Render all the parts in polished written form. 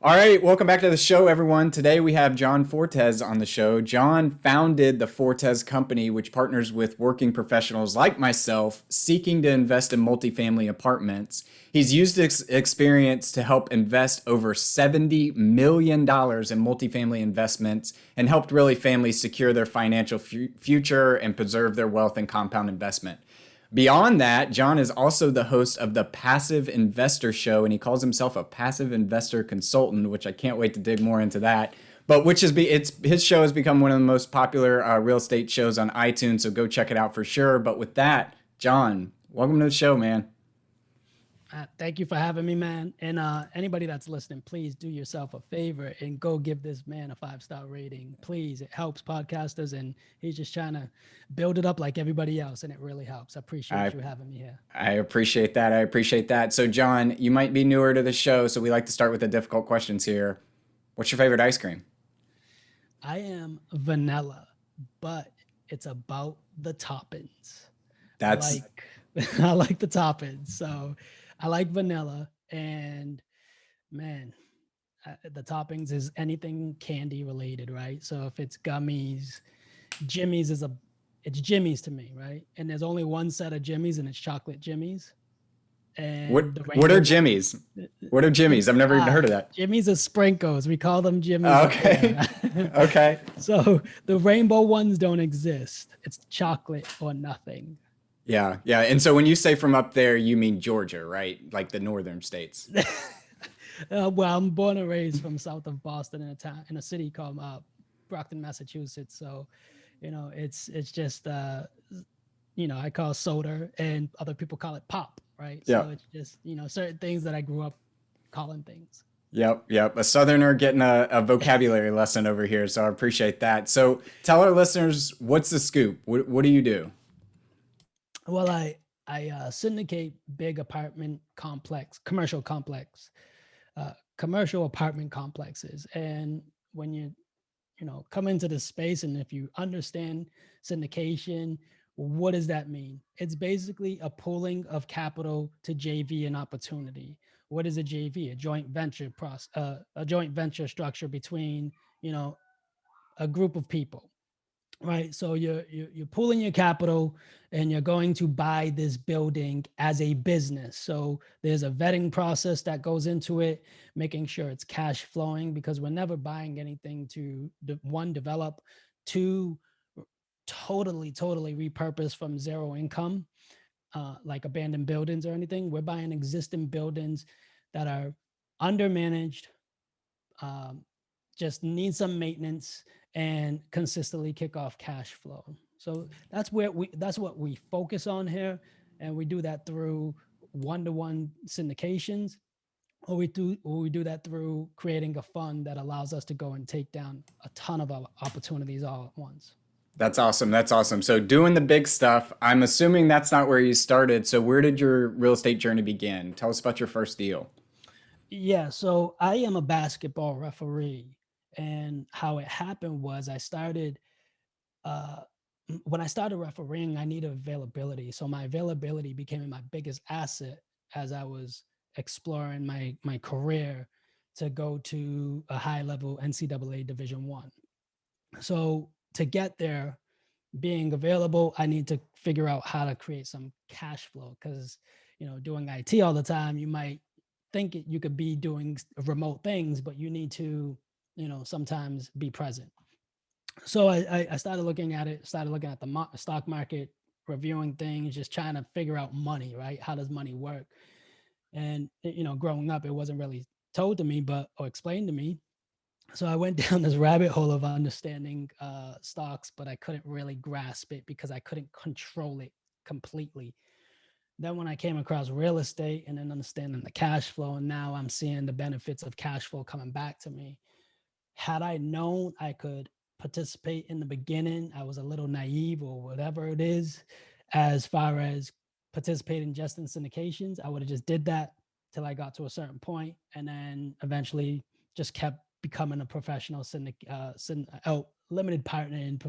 All right, welcome back to the show, everyone. Today we have John Fortes on the show. John founded the Fortes Company, which partners with working professionals like myself seeking to invest in multifamily apartments. He's used his experience to help invest over $70 million in multifamily investments and helped really families secure their financial future and preserve their wealth and compound investment. Beyond that, John is also the host of the Passive Investor Show, and he calls himself a passive investor consultant, which I can't wait to dig more into that. But his show has become one of the most popular real estate shows on iTunes, so go check it out for sure. But with that, John, welcome to the show, man. Thank you for having me, man. And anybody that's listening, please do yourself a favor and go give this man a 5-star rating. Please. It helps podcasters, and he's just trying to build it up like everybody else, and it really helps. I appreciate I you having me here. I appreciate that. I appreciate that. So, John, you might be newer to the show, so we like to start with the difficult questions here. What's your favorite ice cream? I am vanilla, but it's about the toppings. I That's like I like the toppings. So I like vanilla, and man, the toppings is anything candy related, right? So if it's gummies, Jimmy's is a it's Jimmy's to me, right? And there's only one set of Jimmy's, and it's chocolate Jimmy's. what? And the What are rainbow one, Jimmy's? What are Jimmy's? I've never even heard of that. Jimmy's is sprinkles. We call them Jimmy's up Okay. there. Okay. So the rainbow ones don't exist. It's chocolate or nothing. Yeah. Yeah. And so when you say from up there, you mean Georgia, right? Like the northern states. Well, I'm born and raised from south of Boston in a city called Brockton, Massachusetts. So, it's just I call soda, and other people call it pop, right? Yeah. So it's just certain things that I grew up calling things. Yep. Yep. A southerner getting a vocabulary lesson over here. So I appreciate that. So tell our listeners, what's the scoop? What do you do? Well, I syndicate big commercial apartment complexes, and when you come into the space, and if you understand syndication, what does that mean? It's basically a pooling of capital to JV an opportunity. What is a JV? A joint venture structure between a group of people, right? So you're pooling your capital, and you're going to buy this building as a business. So there's a vetting process that goes into it, making sure it's cash flowing, because we're never buying anything to one, develop, two, totally repurpose from zero income, like abandoned buildings or anything. We're buying existing buildings that are undermanaged, um, just need some maintenance, and consistently kick off cash flow. So that's what we focus on here, and we do that through one-to-one syndications, or we do that through creating a fund that allows us to go and take down a ton of opportunities all at once. That's awesome. That's awesome. So doing the big stuff, I'm assuming that's not where you started. So where did your real estate journey begin? Tell us about your first deal. Yeah, so I am a basketball referee, and how it happened was uh, when I started refereeing, I needed availability. So my availability became my biggest asset as I was exploring my career to go to a high level NCAA Division One. So to get there, being available, I need to figure out how to create some cash flow, because doing IT all the time, you might think you could be doing remote things, but you need to sometimes be present. So I started looking at it, started looking at the stock market, reviewing things, just trying to figure out money, right? How does money work? And growing up, it wasn't really told to me, or explained to me. So I went down this rabbit hole of understanding stocks, but I couldn't really grasp it because I couldn't control it completely. Then when I came across real estate and then understanding the cash flow, and now I'm seeing the benefits of cash flow coming back to me. Had I known I could participate in the beginning, I was a little naive or whatever it is, as far as participating just in syndications. I would have just did that till I got to a certain point, and then eventually just kept becoming a professional limited partner in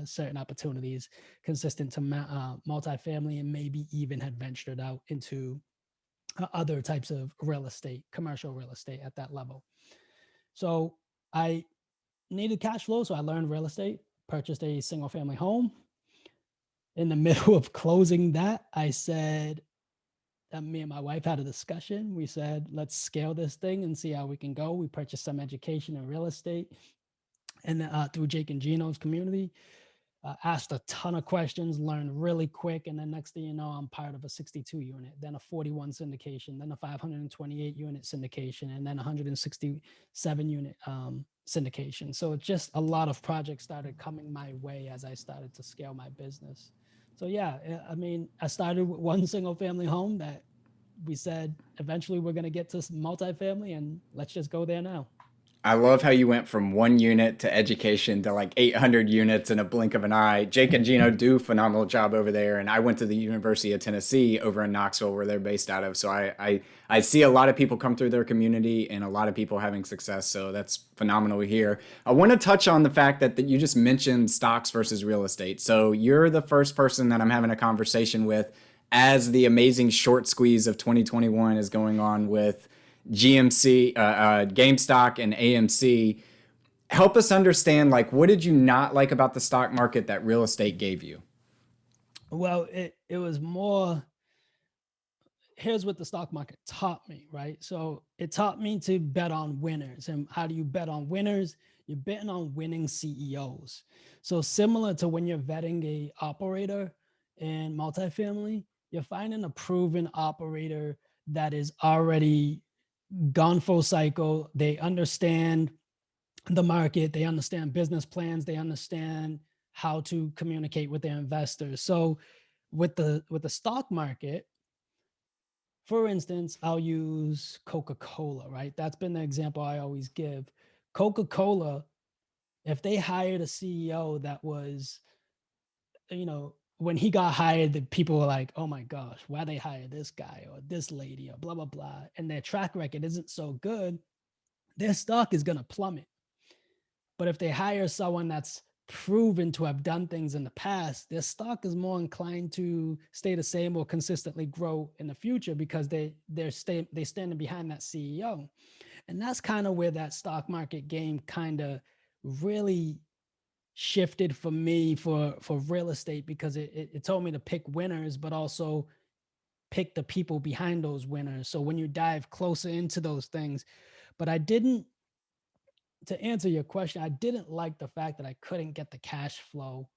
certain opportunities consistent to multifamily, and maybe even had ventured out into other types of real estate, commercial real estate at that level. So I needed cash flow. So I learned real estate, purchased a single family home. In the middle of closing that, I said, me and my wife had a discussion. We said, let's scale this thing and see how we can go. We purchased some education in real estate and through Jake and Gino's community. Asked a ton of questions, learned really quick, and then next thing you know, I'm part of a 62 unit, then a 41 syndication, then a 528 unit syndication, and then 167 unit syndication. So it's just a lot of projects started coming my way as I started to scale my business. So yeah, I mean, I started with one single family home that we said eventually we're going to get to multifamily, and let's just go there now. I love how you went from one unit to education to like 800 units in a blink of an eye. Jake and Gino do a phenomenal job over there. And I went to the University of Tennessee over in Knoxville, where they're based out of. So I see a lot of people come through their community and a lot of people having success. So that's phenomenal to hear. I want to touch on the fact that you just mentioned stocks versus real estate. So you're the first person that I'm having a conversation with as the amazing short squeeze of 2021 is going on with GMC, GameStop, and AMC. Help us understand, like, what did you not like about the stock market that real estate gave you? Well, it was more, here's what the stock market taught me, right? So it taught me to bet on winners. And how do you bet on winners? You're betting on winning CEOs. So similar to when you're vetting a operator in multifamily, you're finding a proven operator that is already gone full cycle. They understand the market, they understand business plans, they understand how to communicate with their investors. So with the stock market, for instance, I'll use Coca-Cola, right? That's been the example I always give. Coca-Cola, if they hired a CEO that was, when he got hired, the people were like, oh my gosh, why they hire this guy or this lady or blah, blah, blah. And their track record isn't so good, their stock is going to plummet. But if they hire someone that's proven to have done things in the past, their stock is more inclined to stay the same or consistently grow in the future because they're standing behind that CEO. And that's kind of where that stock market game kind of really shifted for me for real estate, because it told me to pick winners, but also pick the people behind those winners. So when you dive closer into those things, but I didn't, to answer your question, I didn't like the fact that I couldn't get the cash flow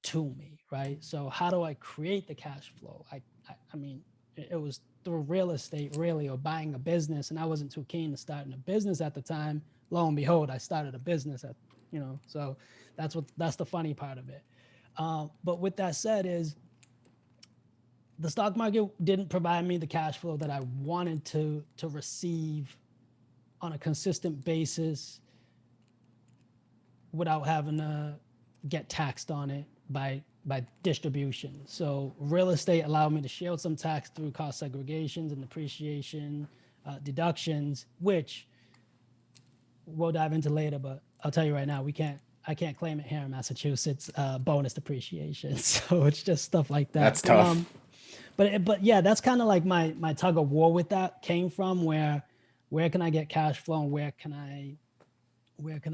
to me, right? So how do I create the cash flow? I mean, it was through real estate really, or buying a business, and I wasn't too keen to starting a business at the time. Lo and behold, I started a business so that's the funny part of it. But with that said, is the stock market didn't provide me the cash flow that I wanted to receive on a consistent basis without having to get taxed on it by distribution. So real estate allowed me to shield some tax through cost segregations and depreciation deductions, which we'll dive into later. But I'll tell you right now, I can't claim it here in Massachusetts, bonus depreciation. So it's just stuff like That's that. tough. But yeah, that's kind of like my tug of war with that came from, where can I get cash flow, and where can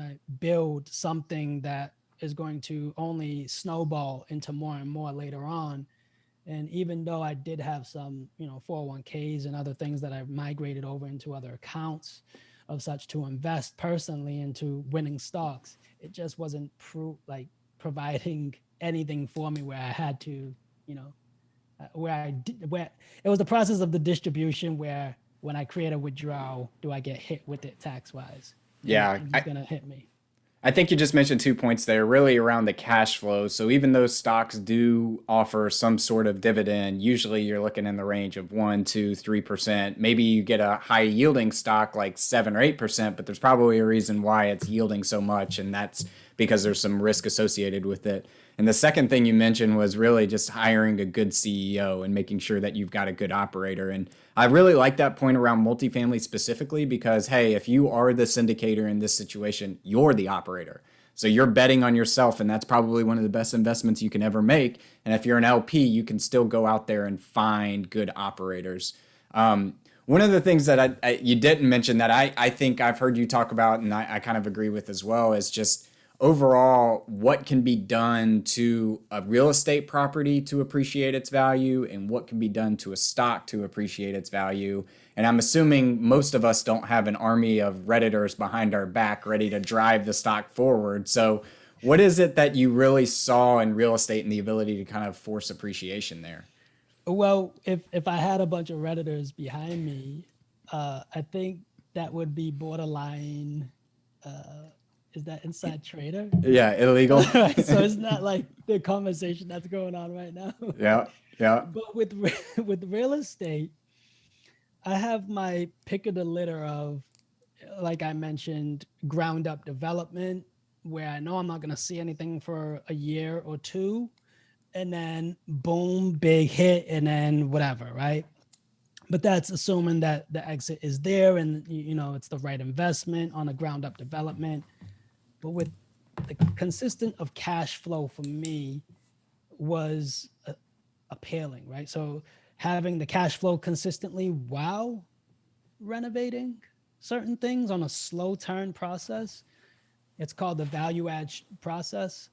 I build something that is going to only snowball into more and more later on. And even though I did have some, 401ks and other things that I've migrated over into other accounts of such to invest personally into winning stocks, it just wasn't providing anything for me where I had to, where it was the process of the distribution where when I create a withdrawal, do I get hit with it tax wise? And Yeah, it was going to hit me. I think you just mentioned 2 points there, really around the cash flow. So even though stocks do offer some sort of dividend, usually you're looking in the range of 1, 2, 3%. Maybe you get a high yielding stock like 7 or 8%, but there's probably a reason why it's yielding so much, and that's because there's some risk associated with it. And the second thing you mentioned was really just hiring a good CEO and making sure that you've got a good operator. And I really like that point around multifamily specifically because, hey, if you are the syndicator in this situation, you're the operator. So you're betting on yourself, and that's probably one of the best investments you can ever make. And if you're an LP, you can still go out there and find good operators. One of the things that you didn't mention that I think I've heard you talk about, and I kind of agree with as well, is just overall what can be done to a real estate property to appreciate its value and what can be done to a stock to appreciate its value. And I'm assuming most of us don't have an army of Redditors behind our back ready to drive the stock forward. So, what is it that you really saw in real estate and the ability to kind of force appreciation there? Well, if I had a bunch of redditors behind me, I think that would be borderline. Uh, is that inside trader? Yeah, illegal. Right, so it's not like the conversation that's going on right now. Yeah, yeah. But with with real estate, I have my pick of the litter of, like I mentioned, ground up development, where I know I'm not going to see anything for a year or two, and then boom, big hit, and then whatever, right? But that's assuming that the exit is there and it's the right investment on a ground up development. But with the consistent of cash flow for me was appealing, right? So having the cash flow consistently while renovating certain things on a slow turn process, it's called the value add process,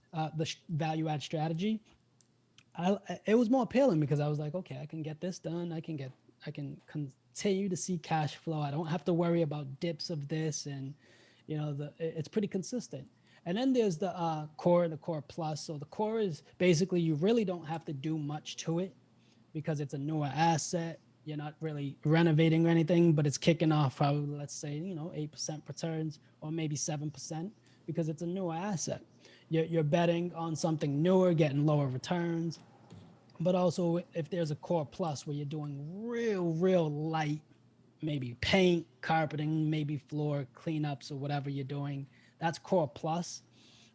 value add strategy. It was more appealing because I was like, okay, I can get this done. I can continue to see cash flow. I don't have to worry about dips of this, and it's pretty consistent. And then there's the core and the core plus. So the core is basically you really don't have to do much to it because it's a newer asset. You're not really renovating or anything, but it's kicking off probably, let's say, 8% returns or maybe 7% because it's a newer asset. You're betting on something newer, getting lower returns. But also, if there's a core plus where you're doing real light, maybe paint, carpeting, maybe floor cleanups or whatever you're doing, that's core plus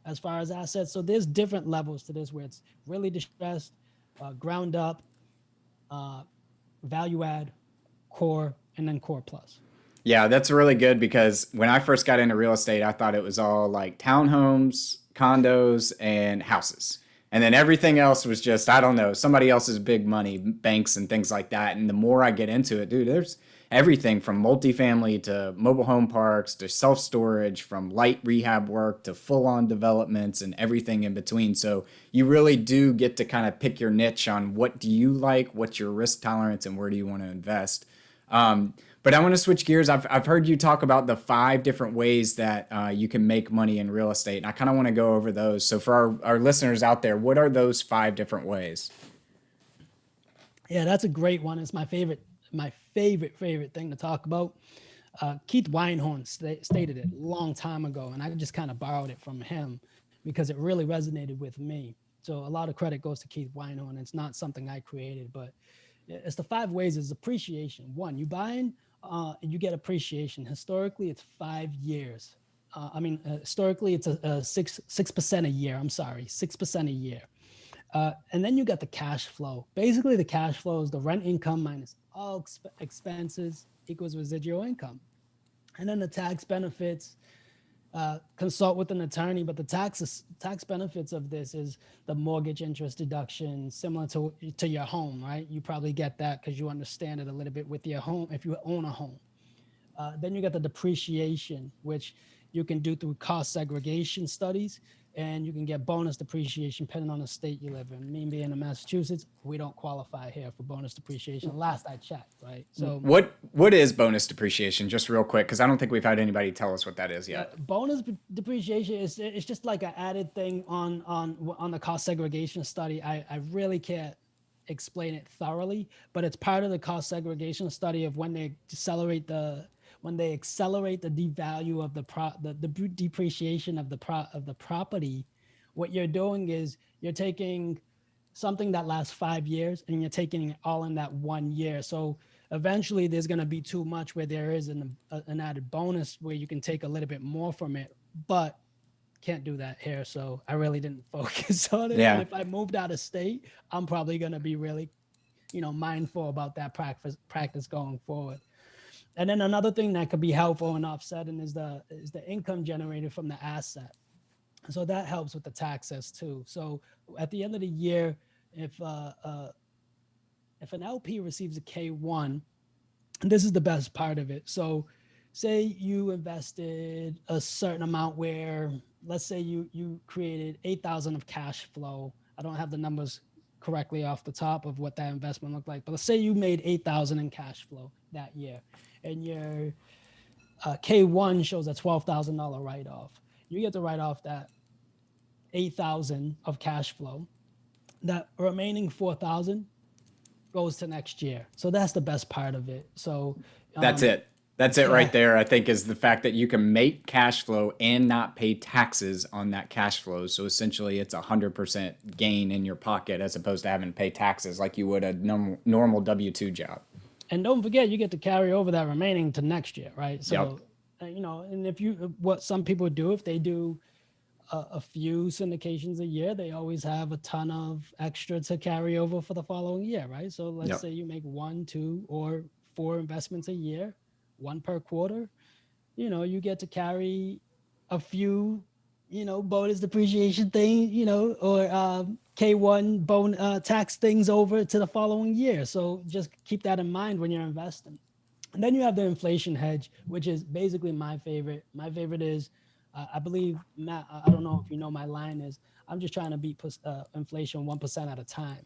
as far as assets. So there's different levels to this where it's really distressed, ground up, uh, value add, core, and then core plus. Yeah, that's really good because when I first got into real estate, I thought it was all like townhomes, condos, and houses. And then everything else was just, I don't know, somebody else's big money, banks and things like that. And the more I get into it, dude, there's everything from multifamily to mobile home parks to self storage, from light rehab work to full on developments and everything in between. So you really do get to kind of pick your niche on what do you like, what's your risk tolerance, and where do you want to invest. But I want to switch gears. I've heard you talk about the 5 different ways that you can make money in real estate. And I kind of want to go over those. So, for our listeners out there, what are those 5 different ways? Yeah, that's a great one. It's my favorite thing to talk about. Keith Weinhorn stated it a long time ago, and I just kind of borrowed it from him because it really resonated with me. So a lot of credit goes to Keith Weinhorn. It's not something I created, but it's the 5 ways is appreciation. One, you buying and you get appreciation. Historically, it's 5 years. Historically, it's a 6% a year. I'm sorry, 6% a year. And then you got the cash flow. Basically, the cash flow is the rent income minus all expenses equals residual income. And then the tax benefits, consult with an attorney, but the tax benefits of this is the mortgage interest deduction, similar to your home, right? You probably get that because you understand it a little bit with your home if you own a home. Then you got the depreciation, which you can do through cost segregation studies, and you can get bonus depreciation depending on the state you live in. Me being in Massachusetts, we don't qualify here for bonus depreciation. Last I checked, right? So What is bonus depreciation? Just real quick, because I don't think we've had anybody tell us what that is yet. bonus depreciation is it's just like an added thing on the cost segregation study. I really can't explain it thoroughly, but it's part of the cost segregation study of when they accelerate the devalue of the depreciation of the property. What you're doing is you're taking something that lasts 5 years and you're taking it all in that 1 year. So eventually there's going to be too much where there is an added bonus where you can take a little bit more from it, but can't do that here. So I really didn't focus on it. And Yeah. if I moved out of state, I'm probably going to be really, mindful about that practice going forward. And then another thing that could be helpful and offsetting is the income generated from the asset. So that helps with the taxes too. So at the end of the year, if uh, uh, if an LP receives a K1, And this is the best part of it. So say you invested a certain amount where, let's say you created 8,000 of cash flow. I don't have the numbers correctly off the top of what that investment looked like, but let's say you made 8,000 in cash flow that year, and your K1 shows a $12,000 write off. You get to write off that 8,000 of cash flow. That remaining 4,000 goes to next year. So that's the best part of it. So That's um, it. That's it yeah, right there, I think, is the fact that you can make cash flow and not pay taxes on that cash flow. So essentially, it's 100% gain in your pocket as opposed to having to pay taxes like you would a normal W 2 job. and don't forget you get to carry over that remaining to next year, right? Yep. So and if you what some people do, if they do a few syndications a year, they always have a ton of extra to carry over for the following year, right? So let's Yep. say you make one, two, or four investments a year, one per quarter. You get to carry a few, bonus depreciation thing, or K1 tax things over to the following year. So just keep that in mind when you're investing. And then you have the inflation hedge, which is basically my favorite. My favorite is, I believe, Matt, I don't know if you know my line is, I'm just trying to beat inflation 1% at a time.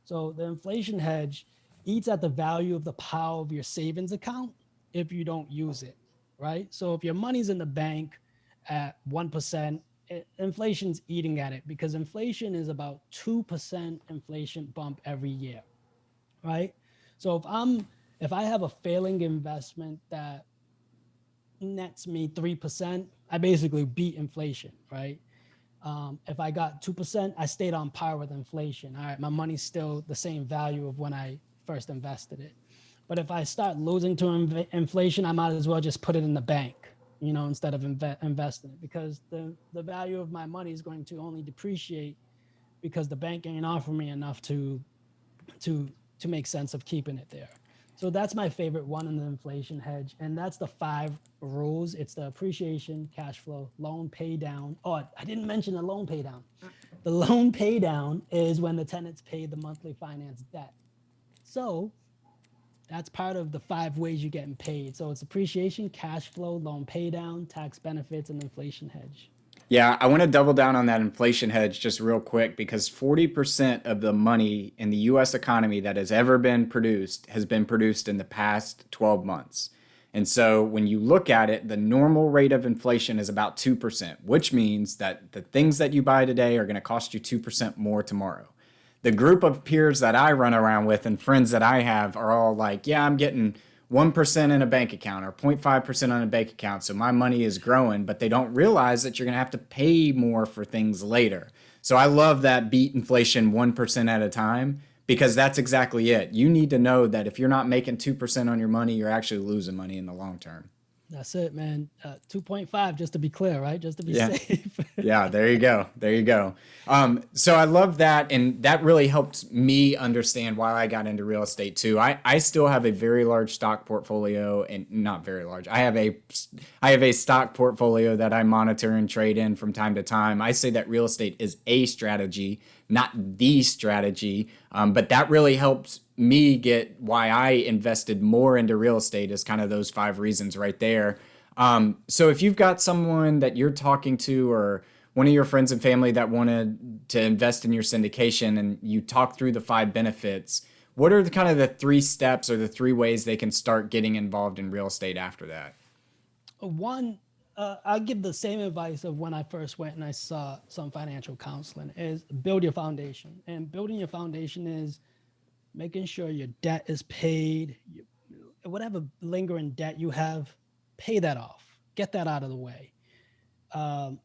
So the inflation hedge eats at the value of the power of your savings account if you don't use it, right? So if your money's in the bank at 1%, inflation's eating at it because inflation is about 2% inflation bump every year, right? So if I have a failing investment that nets me 3%, I basically beat inflation, right? If I got 2%, I stayed on par with inflation. All right, my money's still the same value of when I first invested it. But if I start losing to inflation, I might as well just put it in the bank, instead of investing it, because the value of my money is going to only depreciate because the bank ain't offering me enough to to make sense of keeping it there. So that's my favorite one in the inflation hedge, and that's the five rules. It's the appreciation, cash flow, loan pay down. Oh, I didn't mention the loan pay down. The loan pay down is when the tenants pay the monthly finance debt. So that's part of the five ways you're getting paid. So it's appreciation, cash flow, loan pay down, tax benefits, and inflation hedge. Yeah, I want to double down on that inflation hedge just real quick because 40% of the money in the US economy that has ever been produced has been produced in the past 12 months. And so when you look at it, the normal rate of inflation is about 2%, which means that the things that you buy today are going to cost you 2% more tomorrow. The group of peers that I run around with and friends that I have are all like, yeah, I'm getting 1% in a bank account or 0.5% on a bank account. So my money is growing, but they don't realize that you're going to have to pay more for things later. So I love that beat inflation 1% at a time because that's exactly it. You need to know that if you're not making 2% on your money, you're actually losing money in the long term. That's it, man. 2.5, just to be clear, right? Just to be Yeah. safe. Yeah, there you go. There you go. So I love that. And that really helped me understand why I got into real estate too. I still have a very large stock portfolio and not very large. I have a stock portfolio that I monitor and trade in from time to time. I say that real estate is a strategy, not the strategy. But that really helped me get why I invested more into real estate is kind of those five reasons right there. So if you've got someone that you're talking to or one of your friends and family that wanted to invest in your syndication and you talk through the five benefits, what are the kind of the three steps or the three ways they can start getting involved in real estate after that? One, I'll give the same advice of when I first went and I saw some financial counseling is build your foundation. And building your foundation is making sure your debt is paid. Whatever lingering debt you have, pay that off. Get that out of the way. Um,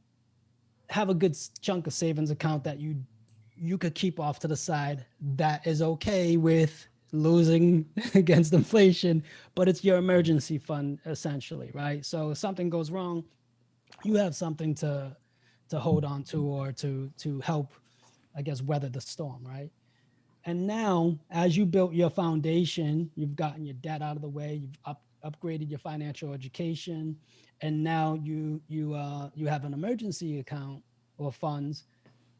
have a good chunk of savings account that you could keep off to the side that is okay with losing against inflation, but it's your emergency fund essentially, right? So if something goes wrong, you have something to hold on to or to help, I guess, weather the storm, right? And now, as you built your foundation, you've gotten your debt out of the way, you've upgraded your financial education, and now you have an emergency account or funds.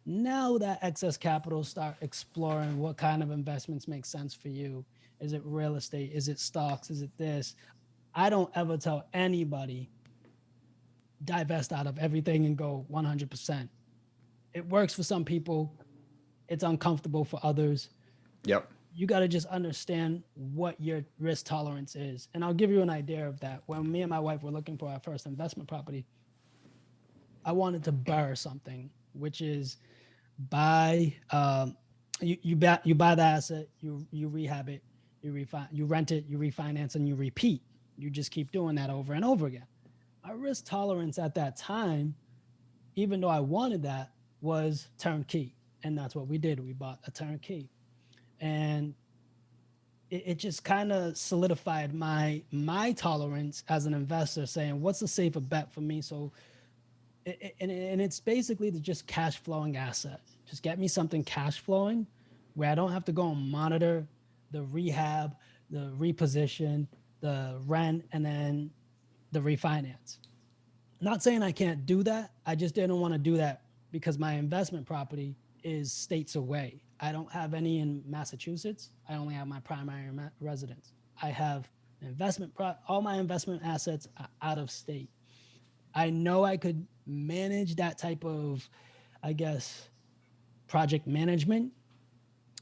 Now that excess capital, start exploring what kind of investments make sense for you. Is it real estate? Is it stocks? Is it this? I don't ever tell anybody divest out of everything and go 100%. It works for some people, it's uncomfortable for others. Yep. You got to just understand what your risk tolerance is. And I'll give you an idea of that. When me and my wife were looking for our first investment property, I wanted to borrow something, which is buy you buy the asset, you rehab it, you rent it, you refinance, and you repeat. You just keep doing that over and over again. My risk tolerance at that time, even though I wanted that, was turnkey, and that's what we did. We bought a turnkey, and it just kind of solidified my tolerance as an investor, saying what's a safer bet for me. So and it's basically the just cash flowing asset. Just get me something cash flowing where I don't have to go and monitor the rehab, the reposition, the rent, and then the refinance. Not saying I can't do that. I just didn't want to do that because my investment property is states away. I don't have any in Massachusetts. I only have my primary residence. I have all my investment assets are out of state. I know I could manage that type of, I guess, project management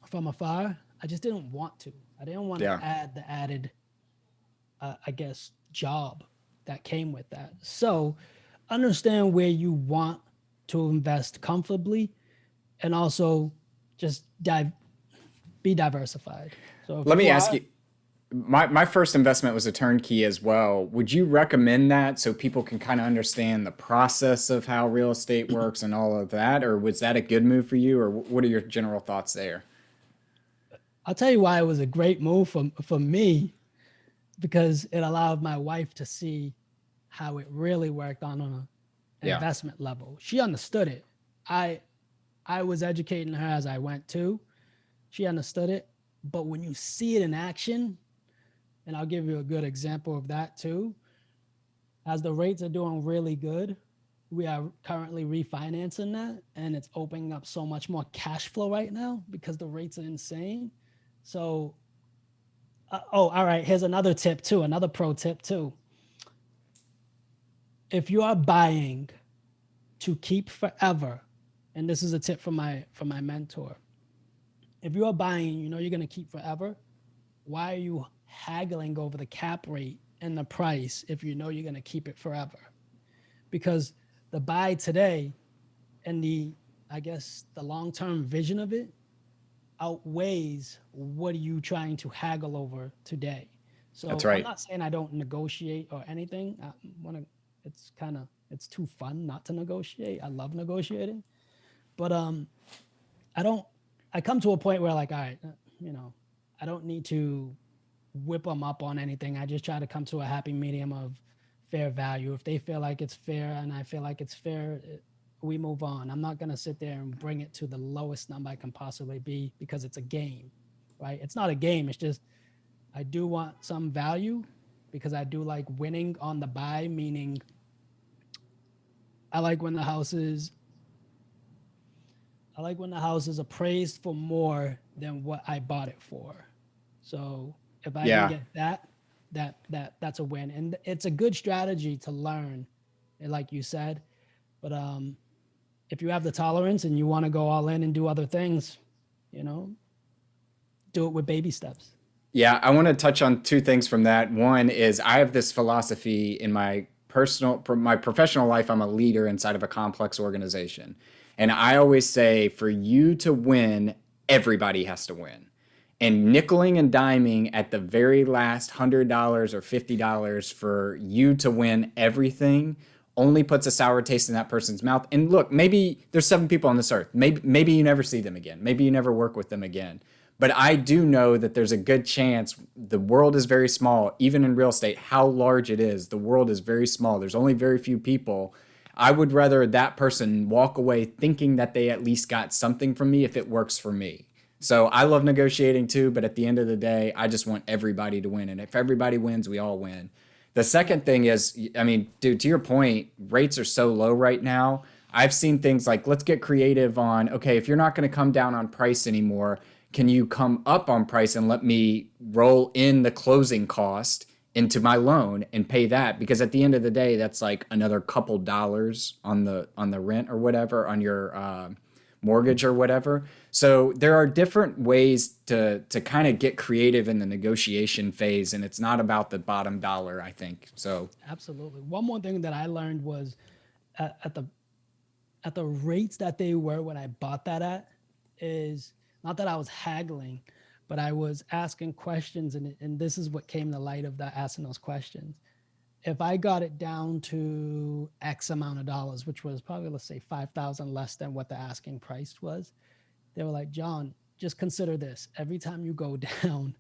from afar. I just didn't want to. I didn't want to Yeah. add the added, I guess, job that came with that. So understand where you want to invest comfortably, and also just be diversified. So if Let you me ask are, you, my first investment was a turnkey as well. Would you recommend that so people can kind of understand the process of how real estate works and all of that? Or was that a good move for you? Or what are your general thoughts there? I'll tell you why it was a great move for me, because it allowed my wife to see how it really worked on an Yeah. investment level. She understood it. I I was educating her as I went too. She understood it, but when you see it in action, and I'll give you a good example of that too, as the rates are doing really good, we are currently refinancing that, and it's opening up so much more cash flow right now because the rates are insane. So, oh, all right. Here's another tip too, another pro tip too. If you are buying to keep forever, and this is a tip from my mentor. If you are buying, you know you're gonna keep forever. Why are you haggling over the cap rate and the price if you know you're gonna keep it forever? Because the buy today and the, I guess, the long term vision of it outweighs what are you trying to haggle over today. That's So I'm right. not saying I don't negotiate or anything. I want to. It's kind of, it's too fun not to negotiate. I love negotiating, but I don't. I come to a point where, like, all right, you know, I don't need to whip them up on anything. I just try to come to a happy medium of fair value. If they feel like it's fair and I feel like it's fair, we move on. I'm not going to sit there and bring it to the lowest number I can possibly be because it's a game, right? It's not a game. It's just I do want some value because I do like winning on the buy, meaning I like when the house is I like when the house is appraised for more than what I bought it for. So if I can Yeah. get that, that's a win. And it's a good strategy to learn, like you said. But if you have the tolerance and you want to go all in and do other things, you know, do it with baby steps. Yeah, I want to touch on two things from that. One is I have this philosophy in my professional life. I'm a leader inside of a complex organization. And I always say for you to win, everybody has to win. And nickeling and diming at the very last $100 or $50 for you to win everything only puts a sour taste in that person's mouth. And look, maybe there's 7 people on this earth. Maybe you never see them again. Maybe you never work with them again. But I do know that there's a good chance the world is very small, even in real estate, how large it is. The world is very small. There's only very few people. I would rather that person walk away thinking that they at least got something from me if it works for me. So I love negotiating too, but at the end of the day, I just want everybody to win. And if everybody wins, we all win. The Yeah. second thing is, I mean, dude, to your point, rates are so low right now. I've seen things like, let's get creative on, okay, if you're not going to come down on price anymore, can you come up on price and let me roll in the closing cost into my loan and pay that? Because at the end of the day, that's like another couple dollars on the rent or whatever, on your mortgage or whatever. So there are different ways to kind of get creative in the negotiation phase, and it's not about the bottom dollar, I think. So Absolutely. One more thing that I learned was at the rates that they were when I bought that at, is not that I was haggling, but I was asking questions, and this is what came to light of that, asking those questions. If I got it down to X amount of dollars, which was probably, let's say, 5,000 less than what the asking price was, they were like, John, just consider this. Every time you go down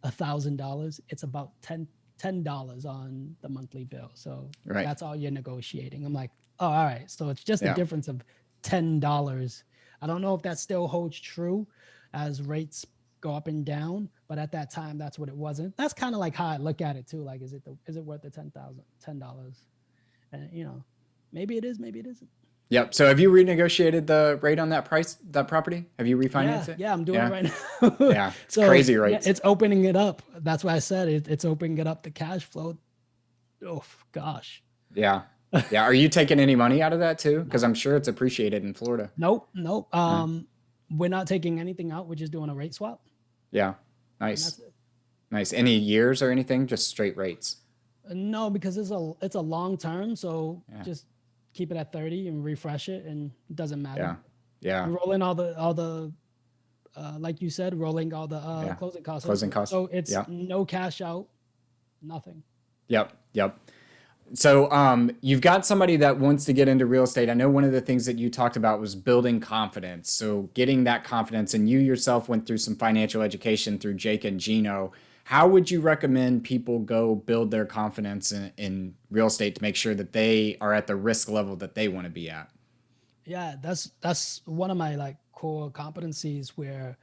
$1,000, it's about $10 on the monthly bill. So right. that's all you're negotiating. I'm like, oh, all right. So it's just a Yeah. difference of $10. I don't know if that still holds true as rates go up and down, but at that time, that's what it was. And that's kind of like how I look at it too. Like, is it worth the $10? And maybe it is, maybe it isn't. Yep. So have you renegotiated the rate on that property? Have you refinanced Yeah, it? yeah, I'm doing it Yeah. right now. Yeah. It's So crazy yeah, rates. it's opening it up. That's why I said it's opening it up the cash flow. Oh gosh. Yeah. Yeah. Are you taking any money out of that too? Because I'm sure it's appreciated in Florida. Nope, nope. Uh, We're not taking anything out. We're just doing a rate swap, yeah. and Nice. that's it. Nice. Any years or anything? Just straight rates. No, because it's a long term, so Yeah. just keep it at 30 and refresh it, and it doesn't matter. Yeah. Yeah. And roll in all the like you said, rolling all the Yeah. closing costs Closing into it. costs. So it's Yeah. no cash out, nothing. Yep. Yep. So you've got somebody that wants to get into real estate. I know one of the things that you talked about was building confidence. So getting that confidence, and you yourself went through some financial education through Jake and Gino. How would you recommend people go build their confidence in real estate to make sure that they are at the risk level that they want to be at? Yeah, that's one of my like core competencies, where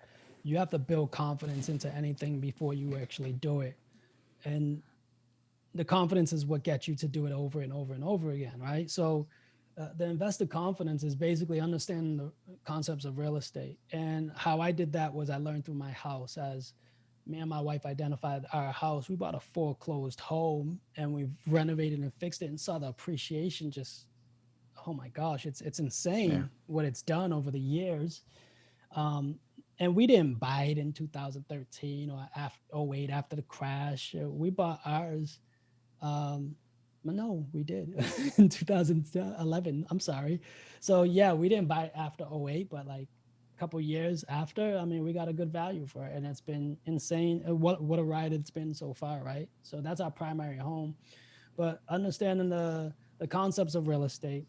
you have to build confidence into anything before you actually do it. And the confidence is what gets you to do it over and over and over again, right? So the investor confidence is basically understanding the concepts of real estate. And how I did that was I learned through my house. As me and my wife identified our house, we bought a foreclosed home and we've renovated and fixed it, and saw the appreciation. Just, oh my gosh, it's Yeah. insane what it's done over the years. um, and we didn't buy it in 2013 or after '08, after the crash. We bought ours. um, no, we did in 2011. I'm sorry. So yeah, we didn't buy it after '08, but like a couple years after, I mean, we got a good value for it, and it's been insane. What a ride it's been so far, right? So that's our primary home. But understanding the concepts of real estate,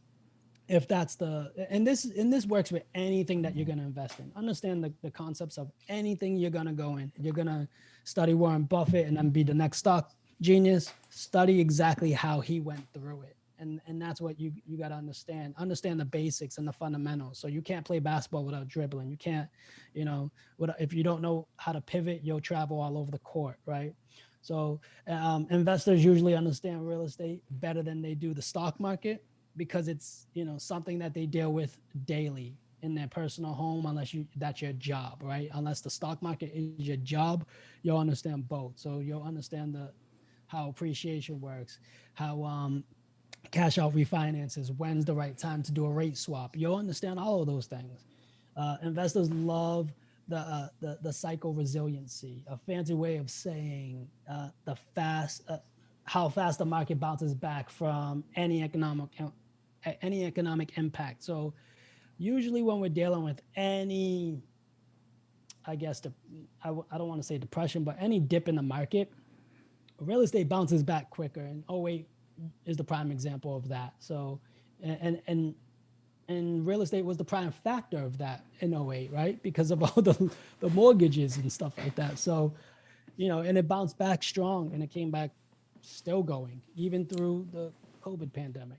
if that's the and this works with anything that you're going to invest in. Understand the concepts of anything you're going to go in. You're going to study Warren Buffett and then be the next stock genius. Study exactly how he went through it. And that's what you got to understand the basics and the fundamentals. So you can't play basketball without dribbling. You can't, if you don't know how to pivot, you'll travel all over the court, right? So investors usually understand real estate better than they do the stock market, because it's something that they deal with daily in their personal home. Unless that's your job, right? Unless the stock market is your job, you'll understand both. So you'll understand the how appreciation works, how cash out refinances, when's the right time to do a rate swap. You'll understand all of those things. Investors love the psycho resiliency, a fancy way of saying the fast how fast the market bounces back from any economic impact. So usually when we're dealing with any, I guess I don't want to say depression, but any dip in the market, real estate bounces back quicker. And '08 is the prime example of that. So and real estate was the prime factor of that in '08, right? Because of all the mortgages and stuff like that. So, and it bounced back strong, and it came back still going, even through the COVID pandemic.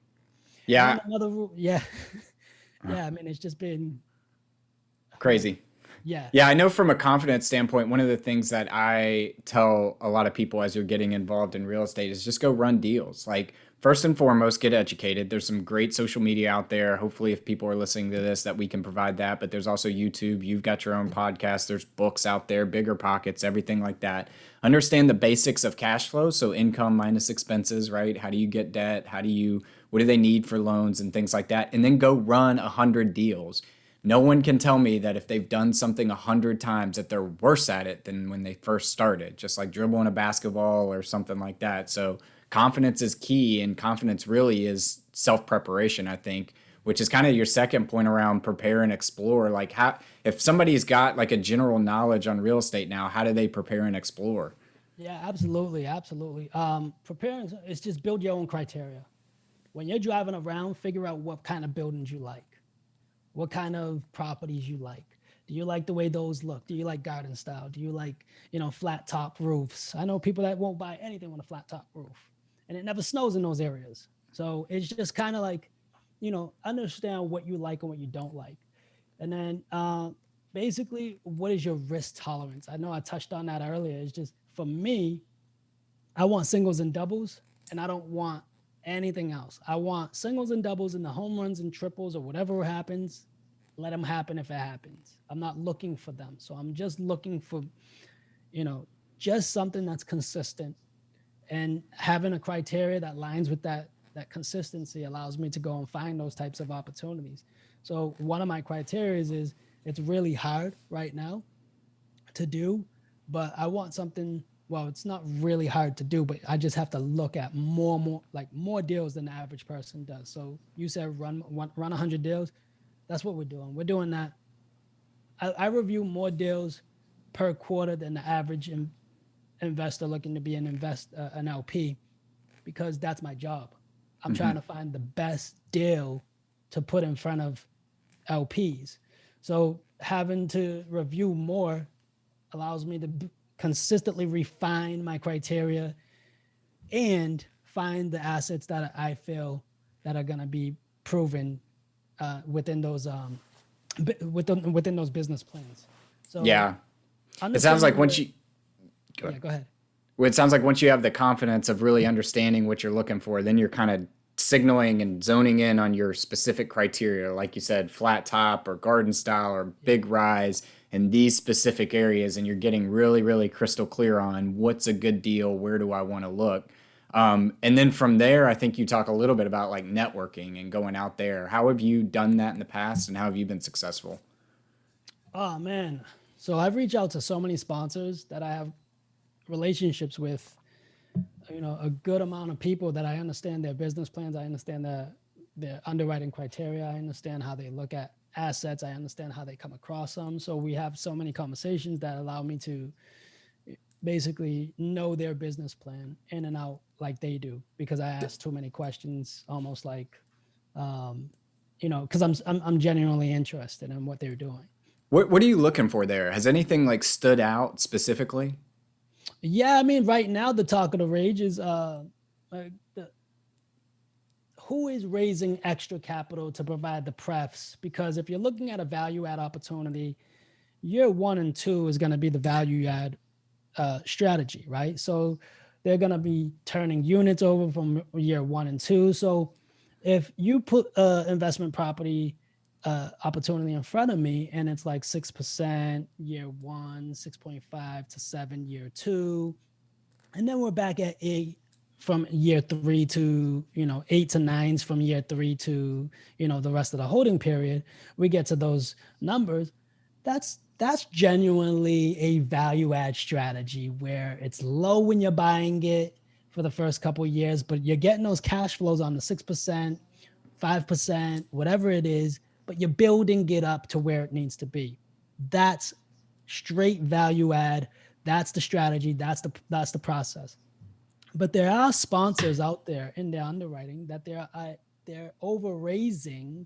And then Yeah. another rule, yeah. Yeah, I mean, it's just been Crazy. Yeah. Yeah, I know from a confidence standpoint, one of the things that I tell a lot of people as you're getting involved in real estate is just go run deals. Like, first and foremost, get educated. There's some great social media out there. Hopefully, if people are listening to this, that we can provide that. But there's also YouTube. You've got your own podcast. There's books out there, Bigger Pockets, everything like that. Understand the basics of cash flow. So, income minus expenses, right? How do you get debt? What do they need for loans and things like that? And then go run 100 deals. No one can tell me that if they've done something 100 times that they're worse at it than when they first started, just like dribbling a basketball or something like that. So confidence is key, and confidence really is self preparation, I think, which is kind of your second point around prepare and explore. Like, how, if somebody's got like a general knowledge on real estate now, how do they prepare and explore? Yeah, absolutely, absolutely. Preparing is just build your own criteria. When you're driving around, figure out what kind of buildings you like, what kind of properties you like. Do you like the way those look? Do you like garden style? Do you like, flat top roofs? I know people that won't buy anything with a flat top roof, and it never snows in those areas. So it's just kind of like, understand what you like and what you don't like. And then basically, what is your risk tolerance? I know I touched on that earlier. It's just for me, I want singles and doubles, and I don't want anything else. I want singles and doubles and the home runs and triples or whatever happens. Let them happen if it happens. I'm not looking for them. So I'm just looking for, you know, just something that's consistent, and having a criteria that lines with that consistency allows me to go and find those types of opportunities. So one of my criteria is it's really hard right now to do, but I want something. Well, it's not really hard to do, but I just have to look at more deals than the average person does. So you said run 100 deals. That's what we're doing. We're doing that. I review more deals per quarter than the average investor looking to be an LP, because that's my job. I'm trying to find the best deal to put in front of LPs. So having to review more allows me to consistently refine my criteria and find the assets that I feel that are going to be proven within those within those business plans. So Yeah. It sounds like understanding once the you go yeah, ahead. go ahead. Well, it sounds like once you have the confidence of really understanding what you're looking for, then you're kind of signaling and zoning in on your specific criteria, like you said, flat top or garden style or Yeah. big rise in these specific areas, and you're getting really, really crystal clear on what's a good deal, where do I want to look. And then from there, I think you talk a little bit about like networking and going out there. How have you done that in the past, and how have you been successful? Oh man. So I've reached out to so many sponsors that I have relationships with, a good amount of people that I understand their business plans. I understand their underwriting criteria. I understand how they look at assets. I understand how they come across them. So we have so many conversations that allow me to basically know their business plan in and out like they do, because I ask too many questions, almost like, um, because I'm genuinely interested in what they're doing. What are you looking for there? Has anything like stood out specifically? Yeah, I mean, right now the talk of the rage is the, who is raising extra capital to provide the prefs? Because if you're looking at a value add opportunity, year one and two is going to be the value add strategy, right? So they're going to be turning units over from year one and two. So if you put investment property opportunity in front of me and it's like 6% year one, 6.5 to 7 year two, and then we're back at 8 from year three to 8 to 9s from year three to the rest of the holding period, we get to those numbers. That's genuinely a value add strategy where it's low when you're buying it for the first couple of years, but you're getting those cash flows on the 6%, 5%, whatever it is, but you're building it up to where it needs to be. That's straight value add. That's the strategy. That's the process. But there are sponsors out there in their underwriting that they're over raising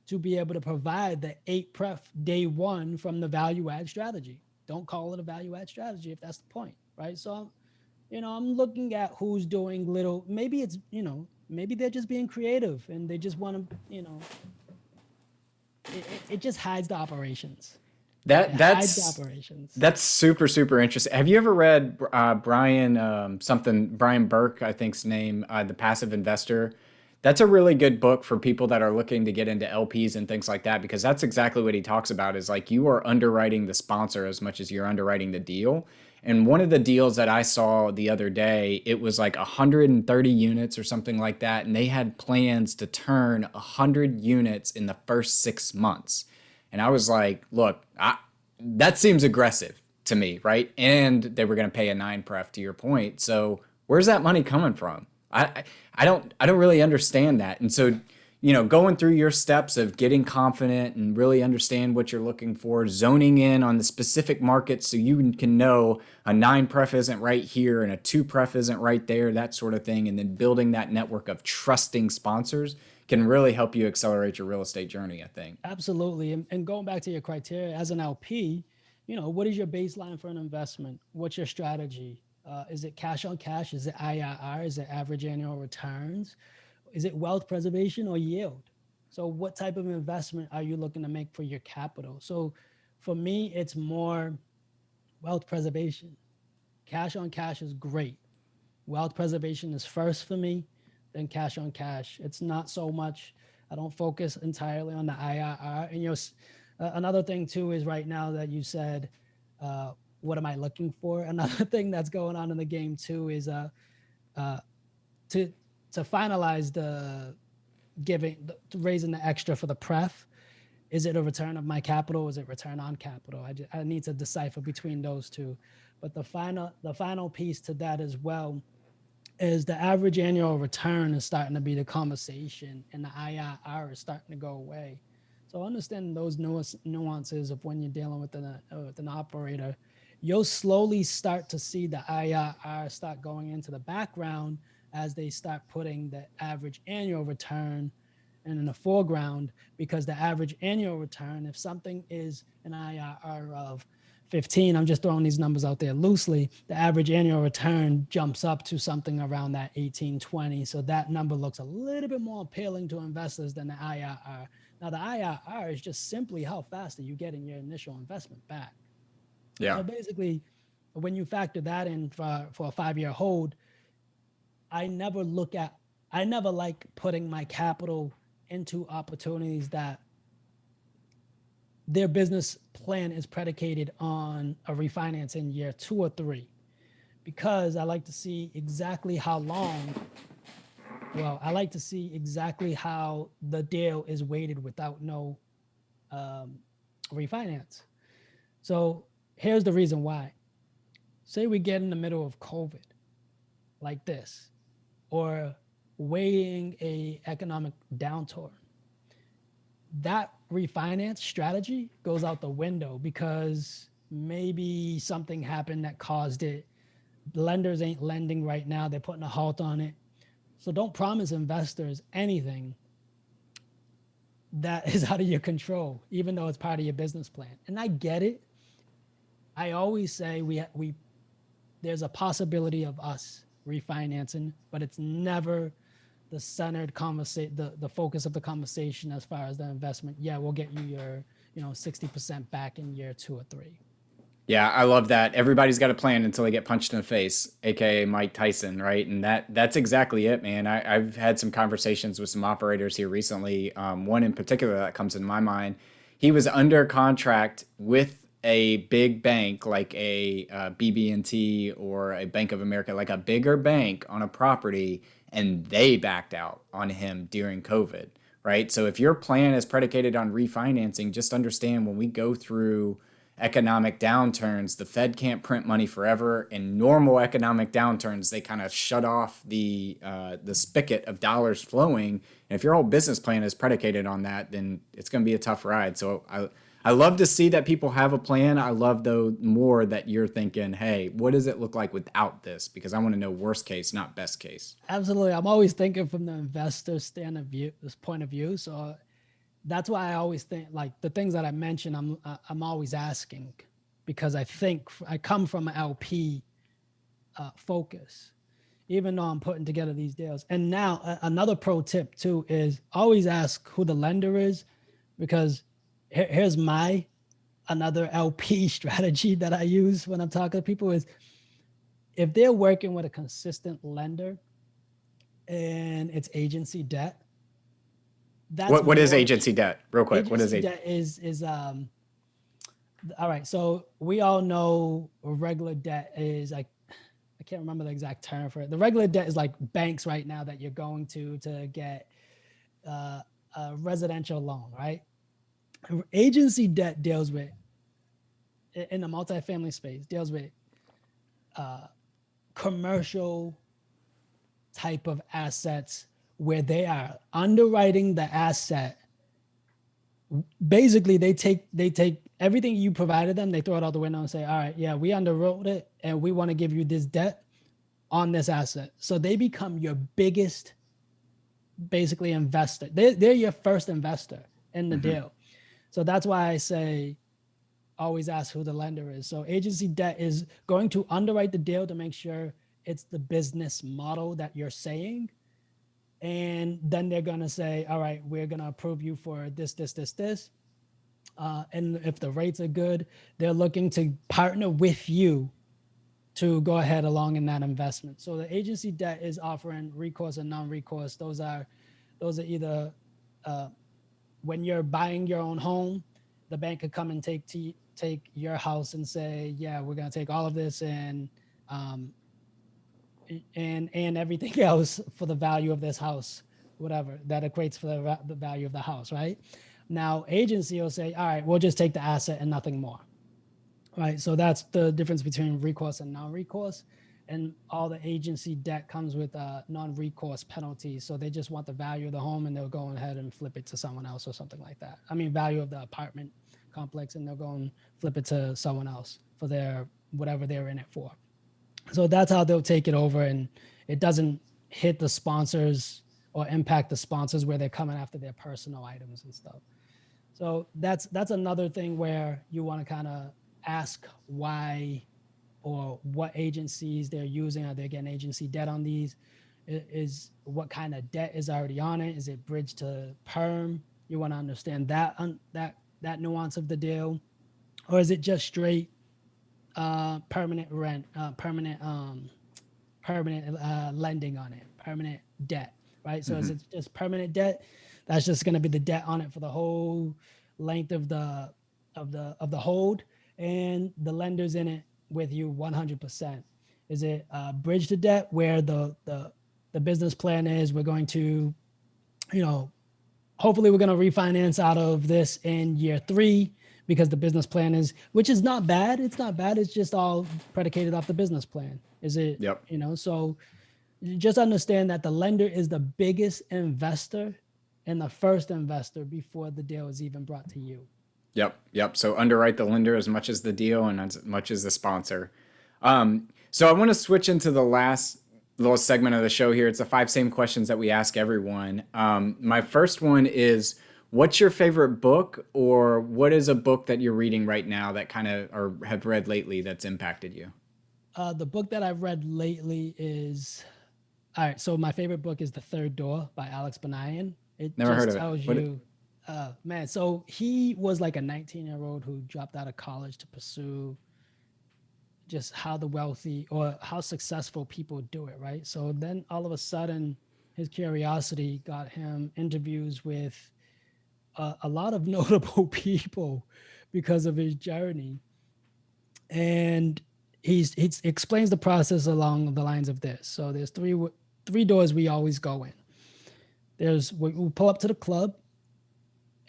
to be able to provide the 8 pref day one from the value add strategy. Don't call it a value add strategy if that's the point, right? So I'm looking at who's doing little. Maybe it's maybe they're just being creative and they just want to it just hides the operations. It That hides the that's operations. that's super interesting. Have you ever read Brian Burke, I think's name, The Passive Investor? That's a really good book for people that are looking to get into LPs and things like that, because that's exactly what he talks about is like you are underwriting the sponsor as much as you're underwriting the deal. And one of the deals that I saw the other day, it was like 130 units or something like that, and they had plans to turn 100 units in the first 6 months. And I was like, look, that seems aggressive to me, right? And they were going to pay a nine pref to your point. So where's that money coming from? I don't really understand that. And so, going through your steps of getting confident and really understand what you're looking for, zoning in on the specific market so you can know a nine pref isn't right here and a two pref isn't right there, that sort of thing. And then building that network of trusting sponsors can really help you accelerate your real estate journey, I think. Absolutely. And going back to your criteria as an LP, what is your baseline for an investment? What's your strategy? Is it cash on cash? Is it IRR? Is it average annual returns? Is it wealth preservation or yield? So, what type of investment are you looking to make for your capital? So, for me, it's more wealth preservation. Cash on cash is great. Wealth preservation is first for me, then cash on cash. It's not so much, I don't focus entirely on the IRR. And another thing too is right now that you said, what am I looking for? Another thing that's going on in the game too is uh, to to finalize the raising the extra for the pref. Is it a return of my capital? Is it return on capital? I need to decipher between those two. But the final piece to that as well is the average annual return is starting to be the conversation, and the IRR is starting to go away. So understanding those nuances of when you're dealing with an operator, you'll slowly start to see the IRR start going into the background as they start putting the average annual return in the foreground, because the average annual return, if something is an IRR of 15, I'm just throwing these numbers out there loosely, the average annual return jumps up to something around that 18, 20. So that number looks a little bit more appealing to investors than the IRR. Now, the IRR is just simply how fast are you getting your initial investment back. Yeah. So basically, when you factor that in for a 5-year hold, I never look at, I never like putting my capital into opportunities that their business plan is predicated on a refinance in year 2 or 3, because I like to see exactly how long. Well, I like to see exactly how the deal is weighted without no um, refinance. So here's the reason why. Say we get in the middle of COVID like this, or waiting a economic downturn, that refinance strategy goes out the window because maybe something happened that caused it. Lenders ain't lending right now. They're putting a halt on it. So don't promise investors anything that is out of your control, even though it's part of your business plan. And I get it. I always say we there's a possibility of us refinancing, but it's never the centered conversation, the focus of the conversation as far as the investment. Yeah, we'll get you your 60% back in year 2 or 3. Yeah, I love that. Everybody's got a plan until they get punched in the face, aka Mike Tyson, right? And that's exactly it, man. I've had some conversations with some operators here recently. One in particular that comes in my mind. He was under contract with a big bank like a BB&T or a Bank of America, like a bigger bank on a property, and they backed out on him during COVID, right? So if your plan is predicated on refinancing, just understand when we go through economic downturns, the Fed can't print money forever. In normal economic downturns, they kind of shut off the spigot of dollars flowing. And if your whole business plan is predicated on that, then it's going to be a tough ride. So I love to see that people have a plan. I love though more that you're thinking, hey, what does it look like without this? Because I want to know worst case, not best case. Absolutely. I'm always thinking from the investor stand of view, this point of view. So that's why I always think, like, the things that I mentioned, I'm always asking, because I come from an LP focus, even though I'm putting together these deals. And now another pro tip too is always ask who the lender is, because here's my another LP strategy that I use when I'm talking to people is if they're working with a consistent lender and it's agency debt, that's What is more agency debt? Real quick, what is agency it? debt is all right. So we all know regular debt is like I can't remember the exact term for it. The regular debt is like banks right now that you're going to get uh, a residential loan, right? Agency debt deals with in the multifamily space deals with uh, commercial type of assets where they are underwriting the asset. Basically, they take everything you provided them, they throw it out the window and say, all right, yeah, we underwrote it and we want to give you this debt on this asset. So they become your biggest basically investor. They're your first investor in the Mm-hmm. deal. So that's why I say always ask who the lender is. So agency debt is going to underwrite the deal to make sure it's the business model that you're saying. And then they're going to say, all right, we're going to approve you for this. And if the rates are good, they're looking to partner with you to go ahead along in that investment. So the agency debt is offering recourse and non-recourse. Those are either uh, when you're buying your own home, the bank could come and take your house and say, yeah, we're gonna take all of this um, and everything else for the value of this house, whatever that equates for the value of the house, right? Now, agency will say, all right, we'll just take the asset and nothing more, right? So that's the difference between recourse and non-recourse. And all the agency debt comes with non-recourse penalties. So they just want the value of the home and they'll go ahead and flip it to someone else or something like that. I mean, value of the apartment complex and they'll go and flip it to someone else for their whatever they're in it for. So that's how they'll take it over, and it doesn't hit the sponsors or impact the sponsors where they're coming after their personal items and stuff. So that's another thing where you want to kind of ask why or what agencies they're using. Are they getting agency debt on these? Is what kind of debt is already on it? Is it bridge to perm? You want to understand that nuance of the deal, or is it just straight permanent rent, permanent lending on it, permanent debt, right? So is Mm-hmm. it just permanent debt? That's just going to be the debt on it for the whole length of the hold, and the lenders in it with you 100%. Is it bridge to debt where the business plan is we're going to, you know, hopefully we're going to refinance out of this in year 3 because the business plan is, which is not bad, it's not bad, it's just all predicated off the business plan, is it, Yep. you know? So just understand that the lender is the biggest investor and the first investor before the deal is even brought to you. Yep. Yep. So underwrite the lender as much as the deal and as much as the sponsor. So I want to switch into the last little segment of the show here. It's the 5 same questions that we ask everyone. My first one is, what's your favorite book, or what is a book that you're reading right now that kind of, or have read lately, that's impacted you? The book that I've read lately is, all right, so my favorite book is The Third Door by Alex Banayan. It Never heard just of it. tells What? you, man, so he was like a 19-year-old who dropped out of college to pursue just how the wealthy or how successful people do it, right? So then all of a sudden, his curiosity got him interviews with a lot of notable people because of his journey. And he explains the process along the lines of this. So there's three doors we always go in. There's we pull up to the club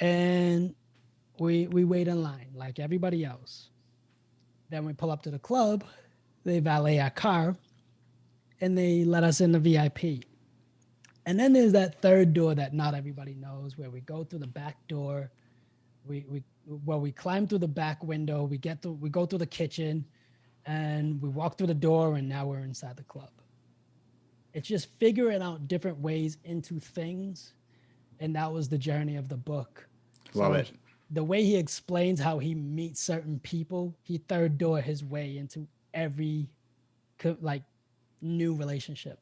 and we wait in line like everybody else. Then we pull up to the club, they valet our car, and they let us in the VIP. And then there's that third door that not everybody knows, where we go through the back door. We climb through the back window. We go through the kitchen, and we walk through the door, and now we're inside the club. It's just figuring out different ways into things, and that was the journey of the book. Love So it. the way he explains how he meets certain people, he third door his way into every like new relationship.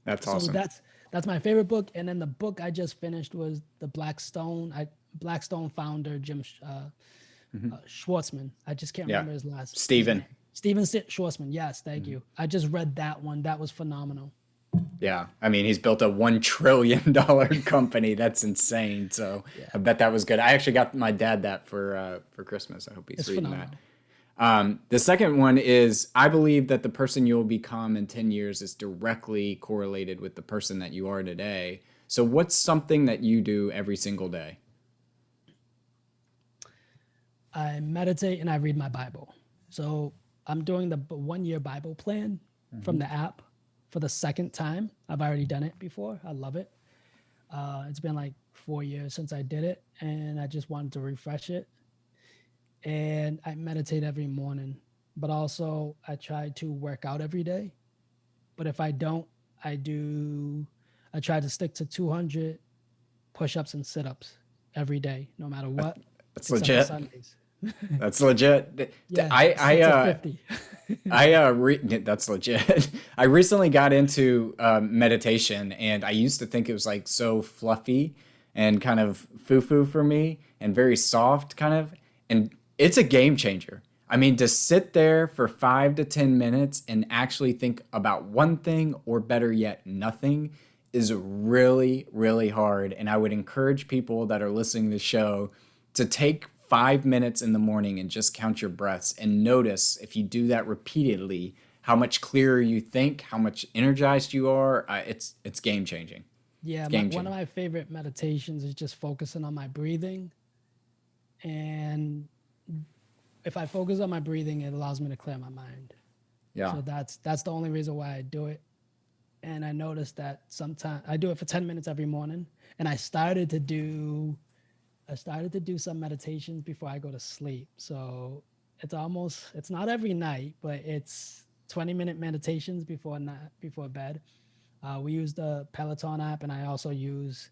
That's So awesome. that's my favorite book. And then the book I just finished was the Blackstone founder Jim Schwartzman. I just can't Yeah. remember his Steven. name. Schwartzman. Yes, thank you. I just read that one. That was phenomenal. Yeah. I mean, he's built a $1 trillion company. That's insane. So Yeah, I bet that was good. I actually got my dad that for Christmas. I hope he's it's reading that. phenomenal. The second one is I believe that the person you'll become in 10 years is directly correlated with the person that you are today. So, what's something that you do every single day? I meditate and I read my Bible. So I'm doing the 1 year Bible plan from the app for the second time. I've already done it before. I love it. It's been like 4 years since I did it, and I just wanted to refresh it. And I meditate every morning, but also I try to work out every day. But if I don't, I do, I try to stick to 200 push ups and sit ups every day, no matter what, That's except for legit. Sundays. That's legit. Yeah, I, stick I, to uh, 50. That's legit. I recently got into meditation, and I used to think it was like so fluffy and kind of foo-foo for me, and very soft, kind of. And it's a game changer. I mean, to sit there for 5 to 10 minutes and actually think about one thing, or better yet, nothing, is really, really hard. And I would encourage people that are listening to the show to take 5 minutes in the morning and just count your breaths and notice if you do that repeatedly how much clearer you think, how much energized you are. It's game changing. Yeah, It's game one of changing. my favorite meditations is just focusing on my breathing. And if I focus on my breathing, it allows me to clear my mind. Yeah. So that's the only reason why I do it. And I noticed that sometimes I do it for 10 minutes every morning. And I started to do some meditations before I go to sleep. So it's not every night, but it's 20-minute meditations before bed. We use the Peloton app, and I also use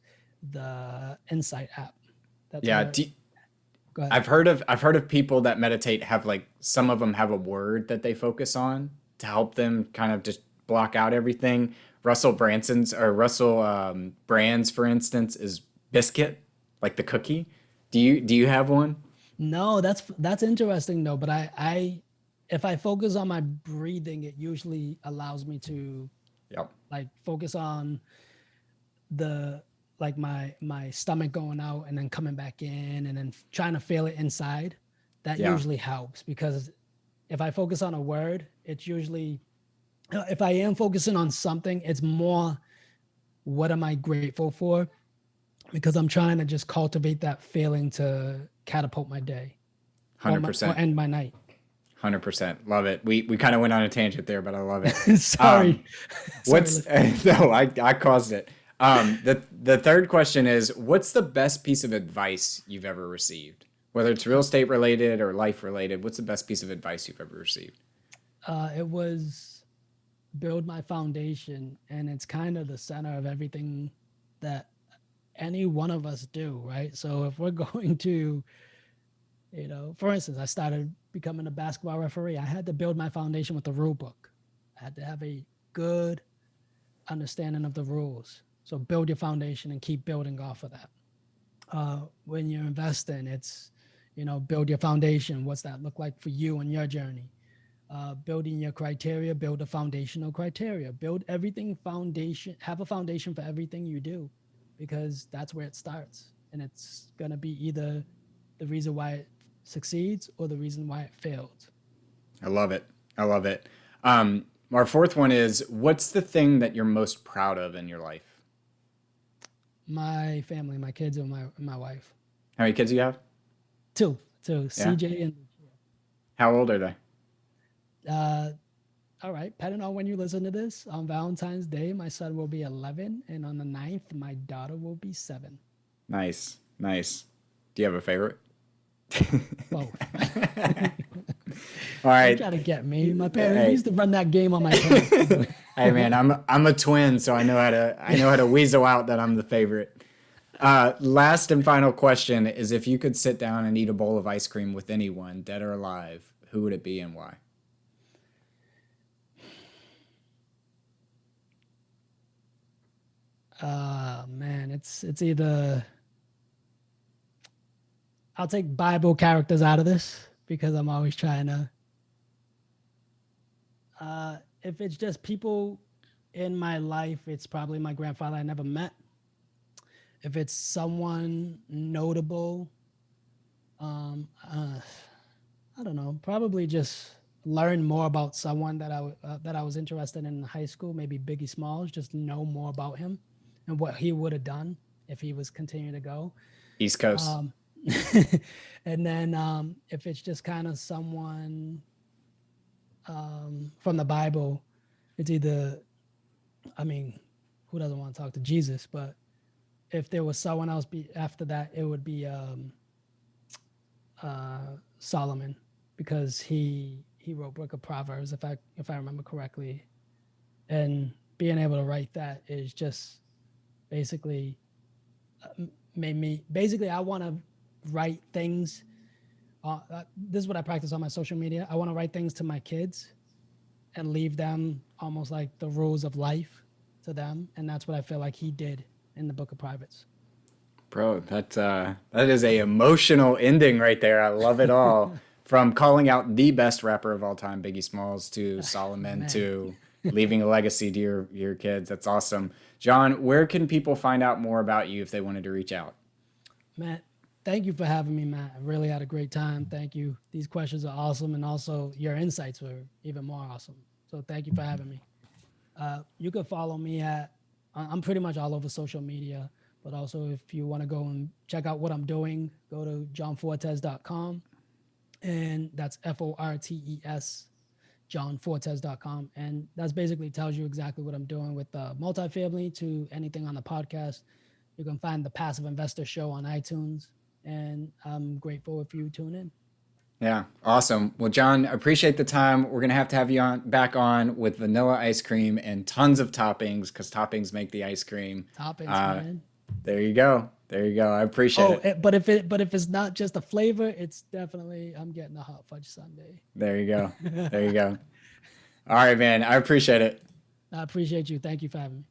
the Insight app. That's Yeah. where Go ahead. I've heard of people that meditate have like some of them have a word that they focus on to help them kind of just block out everything. Russell Brand's, for instance, is biscuit, like the cookie. Do you have one? No, that's interesting though. But I if I focus on my breathing, it usually allows me to Yep. like focus on the like my stomach going out and then coming back in and then trying to feel it inside. That Yeah. usually helps because if I focus on a word, it's usually if I am focusing on something, it's more what am I grateful for because I'm trying to just cultivate that feeling to catapult my day or 100%. end my night. 100%. Love it. We kind of went on a tangent there, but I love it. Um, Sorry. Sorry, what's listener. no, I caused it. The third question is, what's the best piece of advice you've ever received? Whether it's real estate related or life related, what's the best piece of advice you've ever received? It was build my foundation, and it's kind of the center of everything that any one of us do, right? So if we're going to, for instance, I started becoming a basketball referee. I had to build my foundation with the rule book. I had to have a good understanding of the rules. So build your foundation and keep building off of that. When you're investing, it's, build your foundation. What's that look like for you and your journey? Building your criteria, build a foundational criteria, build everything foundation, have a foundation for everything you do, because that's where it starts. And it's going to be either the reason why it succeeds or the reason why it failed. I love it. I love it. Our fourth one is, what's the thing that you're most proud of in your life? My family, my kids, and my wife. How many kids do you have? Two, Yeah. CJ and How old are they? uh, all right. Depending on when you listen to this, on Valentine's Day, my son will be 11, and on the 9th, my daughter will be 7. Nice. Nice. Do you have a favorite? Both. All Don't right. try to get me. My parents Hey, used to run that game on my parents. hey man, I'm a twin, so I know how to weasel out that I'm the favorite. Last and final question is, if you could sit down and eat a bowl of ice cream with anyone, dead or alive, who would it be and why? Man, it's either I'll take Bible characters out of this because I'm always trying to. If it's just people in my life, it's probably my grandfather I never met. If it's someone notable, um, uh, I don't know, probably just learn more about someone that I was interested in high school, maybe Biggie Smalls, just know more about him and what he would have done if he was continuing to go. East Coast. Um, and then if it's just kind of someone from the Bible, it's either, I mean, who doesn't want to talk to Jesus? But if there was someone else after that, it would be Solomon, because he wrote Book of Proverbs, if I remember correctly, and being able to write that is just basically made me basically I want to write things. This is what I practice on my social media. I want to write things to my kids and leave them almost like the rules of life to them, and that's what I feel like he did in the Book of Privates. Bro, that is a emotional ending right there. I love it all. From calling out the best rapper of all time, Biggie Smalls, to Solomon, Man, to leaving a legacy to your kids. That's awesome. John, where can people find out more about you if they wanted to reach out? Matt, thank you for having me, Matt. I really had a great time. Thank you. These questions are awesome, and also your insights were even more awesome. So thank you for having me. You can follow me at, I'm pretty much all over social media, but also if you want to go and check out what I'm doing, go to johnfortes.com, and that's Fortes, johnfortes.com. And that's basically tells you exactly what I'm doing with multifamily to anything on the podcast. You can find the Passive Investor Show on iTunes, and I'm grateful if you tune in. Yeah, awesome. Well, John, appreciate the time. We're gonna have to have you on back on with vanilla ice cream and tons of toppings because toppings make the ice cream. Toppings, Uh, man. there you go. There you go. I appreciate Oh, it. but if it's not just a flavor, it's definitely I'm getting a hot fudge sundae. There you go. There you go. All right, man. I appreciate it. I appreciate you. Thank you for having me.